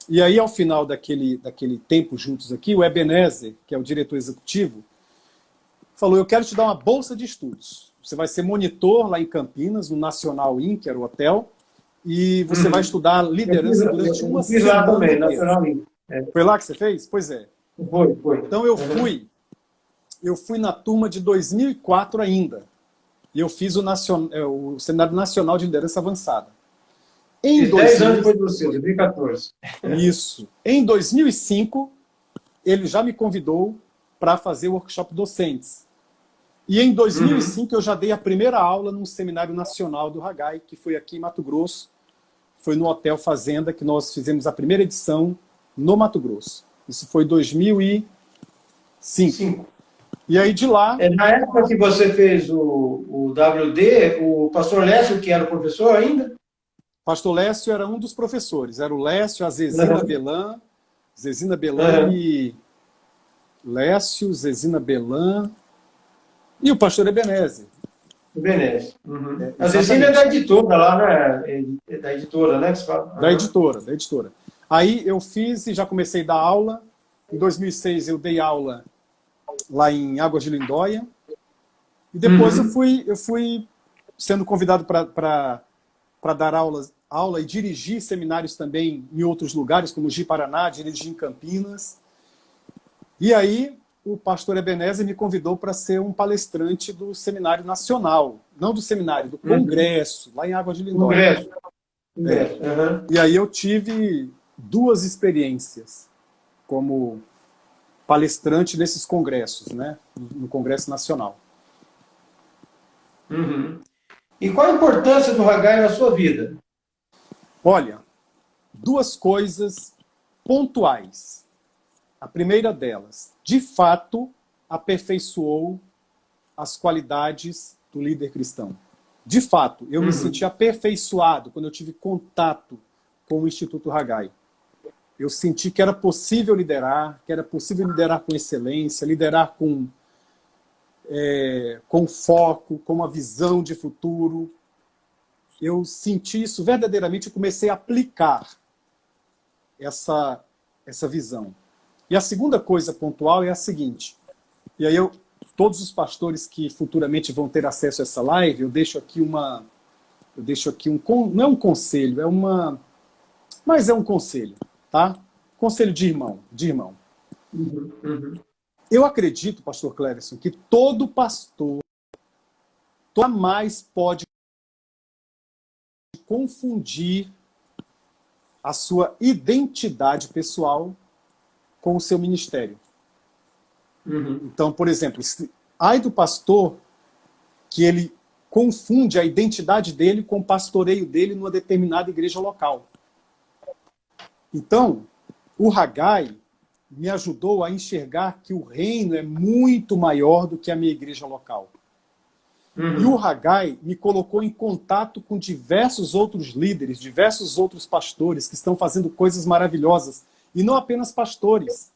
E aí, ao final daquele tempo juntos aqui, o Ebenezer, que é o diretor executivo, falou, eu quero te dar uma bolsa de estudos. Você vai ser monitor lá em Campinas, no Nacional Inn, que era o hotel, e você vai estudar liderança durante uma semana. Lá também, Nacional Inn. Foi lá que você fez? Pois é. Foi. Então eu fui na turma de 2004 ainda. E eu fiz o Seminário Nacional de Liderança Avançada. Em 10 anos depois de você, 2014. Isso. Em 2005, ele já me convidou para fazer o workshop docentes. E em 2005 eu já dei a primeira aula num seminário nacional do Hagai, que foi aqui em Mato Grosso. Foi no Hotel Fazenda que nós fizemos a primeira edição no Mato Grosso. Isso foi 2005. E aí de lá... Na época que você fez o WD, o pastor Lécio, que era o professor ainda? Pastor Lécio era um dos professores. Era o Lécio, a Zezina Belan. Zezina Belan e... Lécio, Zezina Belan e o pastor Ebenezer. Ebenezer. A Zezina é da editora lá, né? É da editora, né? Da editora. Aí eu fiz e já comecei a dar aula. Em 2006 eu dei aula lá em Águas de Lindóia. E depois eu fui sendo convidado para dar aulas aula e dirigi seminários também em outros lugares, como Ji-Paraná, dirigi em Campinas. E aí o pastor Ebenezer me convidou para ser um palestrante do Seminário Nacional. Não do seminário, do Congresso, lá em Água de Lindóia. Congresso. E aí eu tive 2 experiências como palestrante nesses congressos, né? No Congresso Nacional. E qual a importância do Haggai na sua vida? Olha, 2 coisas pontuais. A primeira delas, de fato, aperfeiçoou as qualidades do líder cristão. De fato, eu me senti aperfeiçoado quando eu tive contato com o Instituto Haggai. Eu senti que era possível liderar, com excelência, liderar com foco, com uma visão de futuro. Eu senti isso verdadeiramente e comecei a aplicar essa visão. E a segunda coisa pontual é a seguinte, e aí todos os pastores que futuramente vão ter acesso a essa live, eu deixo aqui não é um conselho, mas é um conselho, tá? Conselho de irmão. Eu acredito, pastor Cleverson, que todo pastor jamais pode confundir a sua identidade pessoal com o seu ministério. Então, por exemplo, ai do pastor que ele confunde a identidade dele com o pastoreio dele numa determinada igreja local. Então, o Haggai me ajudou a enxergar que o reino é muito maior do que a minha igreja local. E o Haggai me colocou em contato com diversos outros líderes, diversos outros pastores que estão fazendo coisas maravilhosas. E não apenas pastores,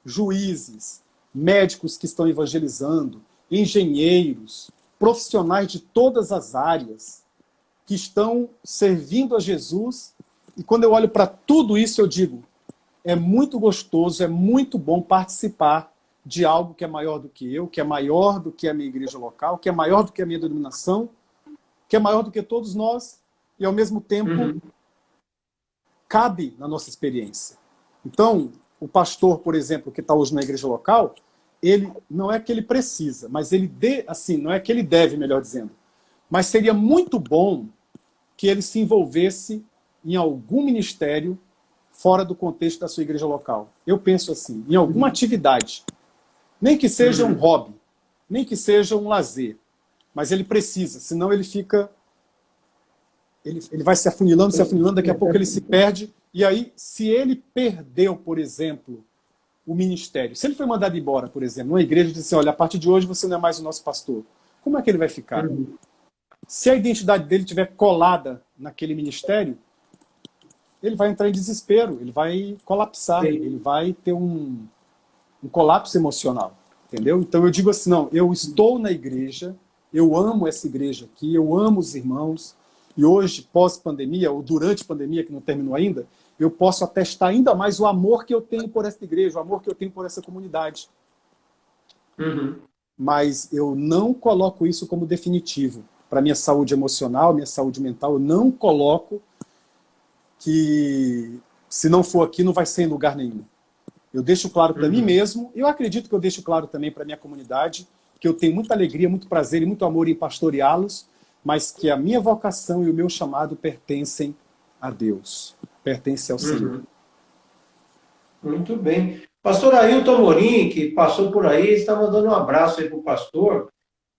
juízes, médicos que estão evangelizando, engenheiros, profissionais de todas as áreas que estão servindo a Jesus. E quando eu olho para tudo isso, eu digo, é muito gostoso, é muito bom participar de algo que é maior do que eu, que é maior do que a minha igreja local, que é maior do que a minha denominação, que é maior do que todos nós, e ao mesmo tempo cabe na nossa experiência. Então, o pastor, por exemplo, que está hoje na igreja local, ele não é que ele precisa, mas não é que ele deve, melhor dizendo, mas seria muito bom que ele se envolvesse em algum ministério fora do contexto da sua igreja local. Eu penso assim, em alguma atividade, nem que seja um hobby, nem que seja um lazer, mas ele precisa, senão ele fica... Ele vai se afunilando, daqui a pouco ele se perde. E aí, se ele perdeu, por exemplo, o ministério, se ele foi mandado embora, por exemplo, numa igreja e disse assim, olha, a partir de hoje você não é mais o nosso pastor, como é que ele vai ficar? Se a identidade dele estiver colada naquele ministério, ele vai entrar em desespero, ele vai colapsar, ele vai ter um colapso emocional, entendeu? Então eu digo assim, não, eu estou na igreja, eu amo essa igreja aqui, eu amo os irmãos, e hoje, pós-pandemia, ou durante a pandemia, que não terminou ainda, eu posso atestar ainda mais o amor que eu tenho por essa igreja, o amor que eu tenho por essa comunidade. Mas eu não coloco isso como definitivo. Para minha saúde emocional, minha saúde mental, eu não coloco que se não for aqui, não vai ser em lugar nenhum. Eu deixo claro para mim mesmo, eu acredito que eu deixo claro também para minha comunidade, que eu tenho muita alegria, muito prazer e muito amor em pastoreá-los, mas que a minha vocação e o meu chamado pertencem a Deus, pertencem ao Senhor. Muito bem. Pastor Ailton Amorim, que passou por aí, está mandando um abraço aí para o pastor.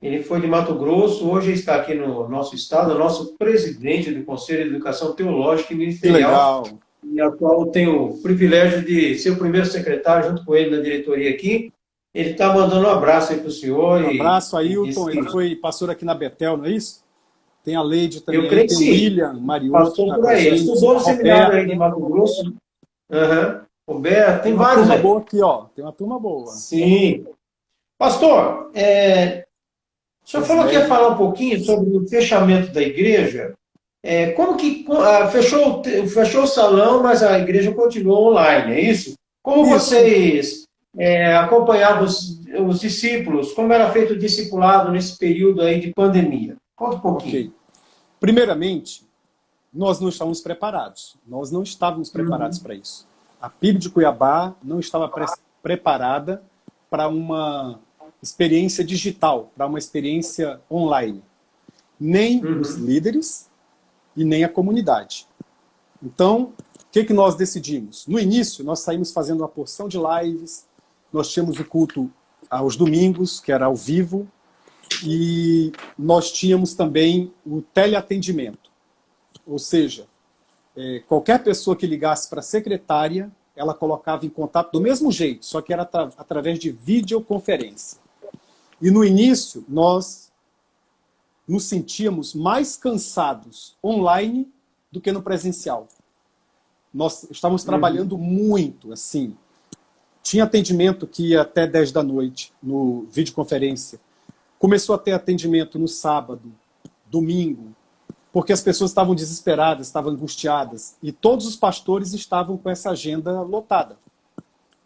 Ele foi de Mato Grosso, hoje está aqui no nosso estado, o nosso presidente do Conselho de Educação Teológica e Ministerial. Que legal. E a qual eu tenho o privilégio de ser o primeiro secretário, junto com ele na diretoria aqui. Ele está mandando um abraço aí para o senhor. Um abraço, Ailton. Ele foi pastor aqui na Betel, não é isso? Tem a Leide também, eu creio que tem sim. o William, Mariotto. Passou por aí. Ele estudou no seminário aí de Mato Grosso. Roberto, tem vários aí. Tem uma turma boa aqui, ó. Tem uma turma boa. Sim. Pastor, o senhor falou que ia falar um pouquinho sobre o fechamento da igreja. Como que fechou o salão, mas a igreja continuou online, é isso? Como vocês acompanhavam os discípulos? Como era feito o discipulado nesse período aí de pandemia? Conta um pouquinho. Okay. Primeiramente, nós não estávamos preparados. Nós não estávamos preparados para isso. A PIB de Cuiabá não estava preparada para uma experiência digital, para uma experiência online. Nem os líderes e nem a comunidade. Então, o que nós decidimos? No início, nós saímos fazendo uma porção de lives, nós tínhamos o culto aos domingos, que era ao vivo, e nós tínhamos também o teleatendimento. Ou seja, qualquer pessoa que ligasse para a secretária, ela colocava em contato do mesmo jeito, só que era através de videoconferência. E no início, nós nos sentíamos mais cansados online do que no presencial. Nós estávamos trabalhando muito, assim. Tinha atendimento que ia até 10 da noite no videoconferência. Começou a ter atendimento no sábado, domingo, porque as pessoas estavam desesperadas, estavam angustiadas, e todos os pastores estavam com essa agenda lotada.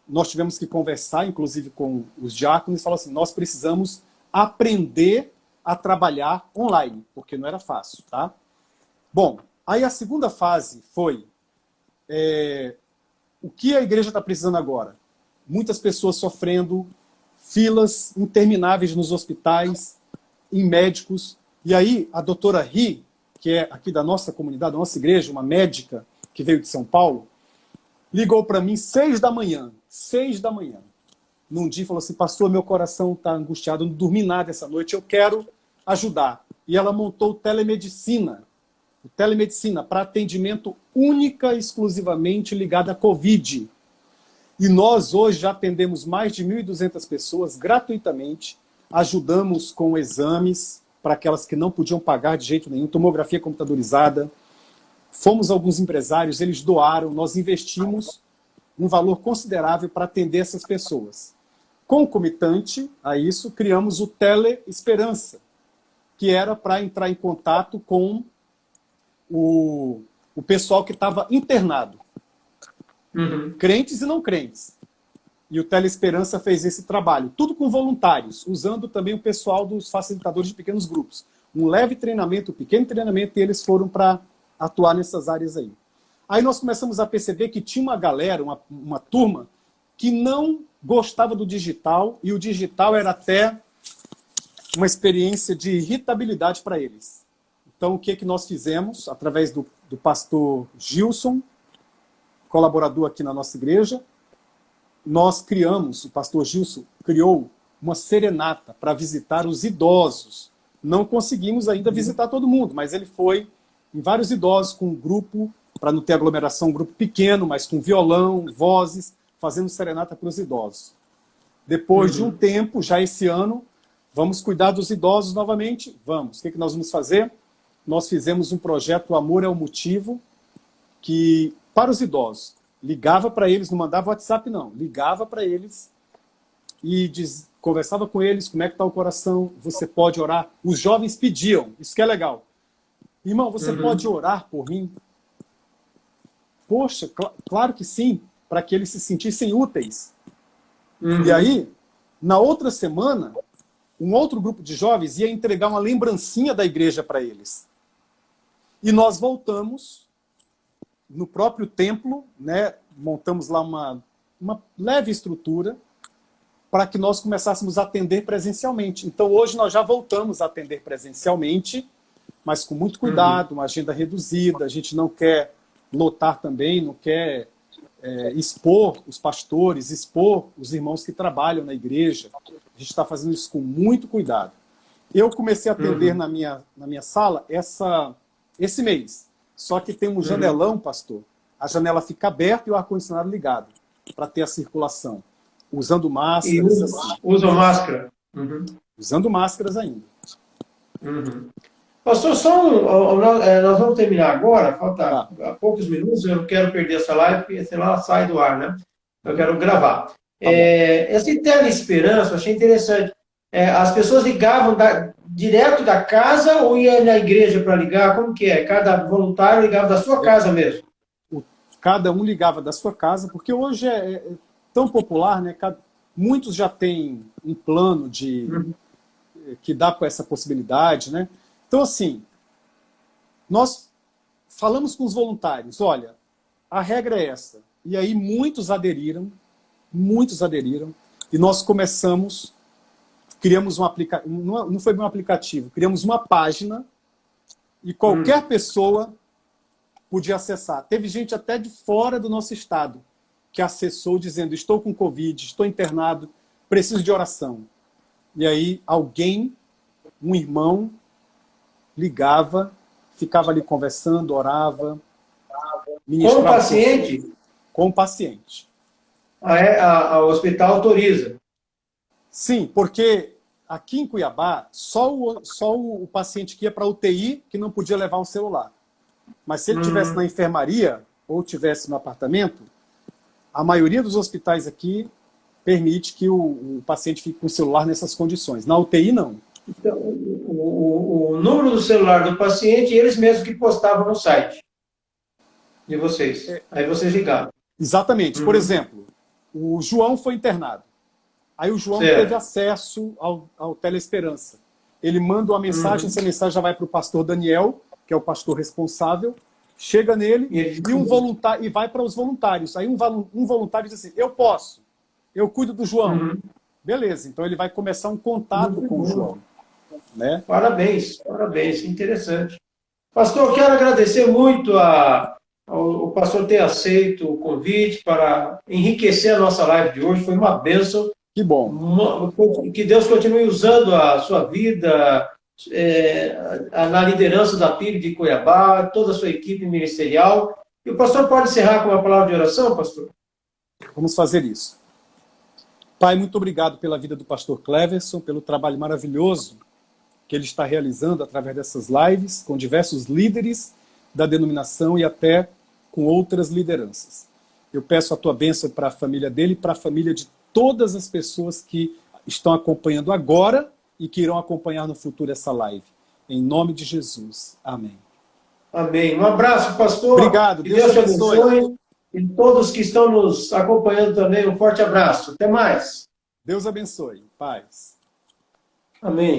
Nós tivemos que conversar, inclusive com os diáconos, e falar assim, nós precisamos aprender a trabalhar online, porque não era fácil, tá? Bom, aí a segunda fase foi o que a igreja está precisando agora? Muitas pessoas sofrendo, filas intermináveis nos hospitais, em médicos. E aí a doutora Ri, que é aqui da nossa comunidade, da nossa igreja, uma médica que veio de São Paulo, ligou para mim 6 da manhã, num dia, falou assim, pastor, meu coração está angustiado, eu não dormi nada essa noite, eu quero ajudar. E ela montou telemedicina para atendimento única e exclusivamente ligado à Covid. E nós hoje já atendemos mais de 1.200 pessoas gratuitamente, ajudamos com exames para aquelas que não podiam pagar de jeito nenhum, tomografia computadorizada. Fomos alguns empresários, eles doaram, nós investimos um valor considerável para atender essas pessoas. Concomitante a isso, criamos o Teleesperança, que era para entrar em contato com o pessoal que estava internado. Crentes e não crentes. E o Teleesperança fez esse trabalho, tudo com voluntários, usando também o pessoal dos facilitadores de pequenos grupos. Um leve treinamento, um pequeno treinamento, e eles foram para atuar nessas áreas aí. Aí nós começamos a perceber que tinha uma galera, uma turma, que não gostava do digital, e o digital era até uma experiência de irritabilidade para eles. Então, o que nós fizemos, através do pastor Gilson, colaborador aqui na nossa igreja, nós criamos, o pastor Gilson criou uma serenata para visitar os idosos. Não conseguimos ainda visitar todo mundo, mas ele foi em vários idosos com um grupo, para não ter aglomeração, um grupo pequeno, mas com violão, vozes, fazendo serenata para os idosos. Depois de um tempo, já esse ano, vamos cuidar dos idosos novamente? Vamos. O que nós vamos fazer? Nós fizemos um projeto Amor é o Motivo, que, para os idosos, ligava para eles, não mandava WhatsApp não, ligava para eles e conversava com eles, como é que está o coração, você pode orar. Os jovens pediam, isso que é legal. Irmão, você pode orar por mim? Poxa, claro que sim, para que eles se sentissem úteis. E aí, na outra semana, um outro grupo de jovens ia entregar uma lembrancinha da igreja para eles. E nós voltamos no próprio templo, né, montamos lá uma leve estrutura para que nós começássemos a atender presencialmente. Então, hoje nós já voltamos a atender presencialmente, mas com muito cuidado, uma agenda reduzida, a gente não quer lotar também, não quer expor os pastores, expor os irmãos que trabalham na igreja. A gente está fazendo isso com muito cuidado. Eu comecei a atender na minha sala esse mês. Só que tem um janelão, pastor. A janela fica aberta e o ar-condicionado ligado, para ter a circulação. Usando máscaras. Usam máscara? Usando máscaras ainda. Pastor, nós vamos terminar agora, falta poucos minutos, eu não quero perder essa live, porque senão ela sai do ar, né? Eu quero gravar. Esse Teleesperança, eu achei interessante. As pessoas ligavam direto da casa ou ia na igreja para ligar? Como que é? Cada voluntário ligava da sua casa mesmo? Cada um ligava da sua casa, porque hoje é tão popular, né? Muitos já têm um plano que dá com essa possibilidade, né? Então, assim, nós falamos com os voluntários, olha, a regra é essa. E aí muitos aderiram, e nós começamos, criamos um aplicativo, não foi um aplicativo, criamos uma página e qualquer pessoa podia acessar. Teve gente até de fora do nosso estado que acessou dizendo, estou com Covid, estou internado, preciso de oração. E aí alguém, um irmão, ligava, ficava ali conversando, orava, Com o paciente? Com o paciente. O hospital autoriza? Sim, porque aqui em Cuiabá, só o paciente que ia para a UTI que não podia levar um celular. Mas se ele estivesse na enfermaria ou estivesse no apartamento, a maioria dos hospitais aqui permite que o paciente fique com o celular nessas condições. Na UTI, não. Então, o número do celular do paciente, eles mesmos que postavam no site de vocês. Aí vocês ligavam. Exatamente. Por exemplo, o João foi internado. Aí o João teve acesso ao Teleesperança. Ele manda uma mensagem, essa mensagem já vai para o pastor Daniel, que é o pastor responsável, chega nele e vai para os voluntários. Aí um voluntário diz assim, eu posso, eu cuido do João. Beleza, então ele vai começar um contato com o João. Né? Parabéns, interessante. Pastor, eu quero agradecer muito ao pastor ter aceito o convite para enriquecer a nossa live de hoje. Foi uma bênção. Que bom. Que Deus continue usando a sua vida na liderança da PIB de Cuiabá, toda a sua equipe ministerial. E o pastor pode encerrar com uma palavra de oração, pastor? Vamos fazer isso. Pai, muito obrigado pela vida do pastor Cleverson, pelo trabalho maravilhoso que ele está realizando através dessas lives, com diversos líderes da denominação e até com outras lideranças. Eu peço a tua bênção para a família dele e para a família de todas as pessoas que estão acompanhando agora e que irão acompanhar no futuro essa live. Em nome de Jesus. Amém. Amém. Um abraço, pastor. Obrigado. Deus te abençoe. E todos que estão nos acompanhando também, um forte abraço. Até mais. Deus abençoe. Paz. Amém.